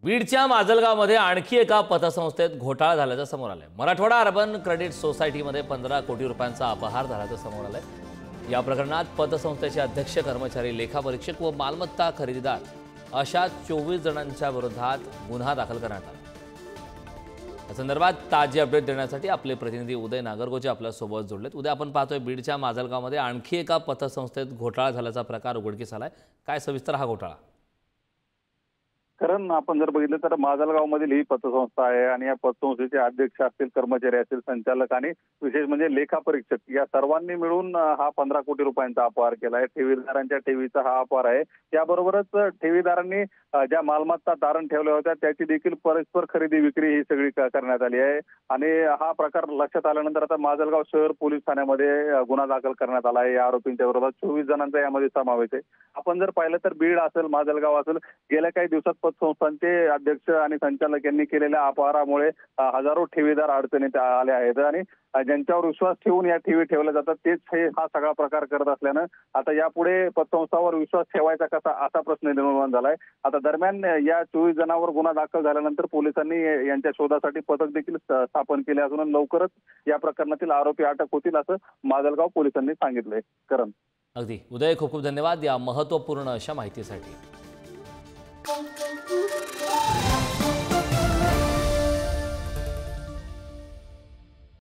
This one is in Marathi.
बीडच्या माजलगावमध्ये आणखी एका पतसंस्थेत घोटाळा झाल्याचं समोर आलंय। मराठवाडा अर्बन क्रेडिट सोसायटीमध्ये 15 कोटी रुपयांचा अपहार झाल्याचं समोर आलंय। या प्रकरणात पतसंस्थेचे अध्यक्ष, कर्मचारी, लेखापरीक्षक व मालमत्ता खरेदीदार अशा 24 जणांच्या विरोधात गुन्हा दाखल करण्यात आला। या संदर्भात ताजी अपडेट देण्यासाठी आपले प्रतिनिधी उदय नागरगोजे आपल्या सोबत जोडलेत। उदय, आपण पाहतोय बीडच्या माजलगावमध्ये आणखी एका पतसंस्थेत घोटाळा झाल्याचा प्रकार उघडकीस आलाय। काय सविस्तर हा घोटाळा? कारण आपण जर बघितलं तर माजलगावमधील ही पतसंस्था आहे आणि या पतसंस्थेचे अध्यक्ष असतील, कर्मचारी असतील, संचालक आणि विशेष म्हणजे लेखापरीक्षक या सर्वांनी मिळून हा 15 कोटी रुपयांचा अपहार केला आहे। ठेवीदारांच्या ठेवीचा हा अपहार आहे। याबरोबरच ठेवीदारांनी ज्या मालमत्ता तारण ठेवल्या होत्या त्याची देखील परस्पर खरेदी विक्री ही सगळी करण्यात आली आहे। आणि हा प्रकार लक्षात आल्यानंतर आता माजलगाव शहर पोलीस ठाण्यामध्ये गुन्हा दाखल करण्यात आला आहे। या आरोपींच्या विरोधात 24 जणांचा यामध्ये समावेश आहे। आपण जर पाहिलं तर बीड असेल, माजलगाव असेल, गेल्या काही दिवसात पतसंस्थांचे अध्यक्ष आणि संचालक यांनी केलेल्या अपहारामुळे हजारो ठेवीदार अडचणीत आले आहेत आणि ज्यांच्यावर विश्वास ठेवून या ठेवी ठेवल्या जातात तेच हा सगळा प्रकार करत असल्यानं आता यापुढे पतसंस्थावर विश्वास ठेवायचा कसा असा प्रश्न निर्माण झालाय। आता दरम्यान या 24 जणांवर गुन्हा दाखल झाल्यानंतर पोलिसांनी यांच्या शोधासाठी पथक देखील स्थापन केले असून लवकरच या प्रकरणातील आरोपी अटक होतील असं माजलगाव पोलिसांनी सांगितलंय। करण, अगदी उदय, खूप खूप धन्यवाद या महत्त्वपूर्ण अशा माहितीसाठी।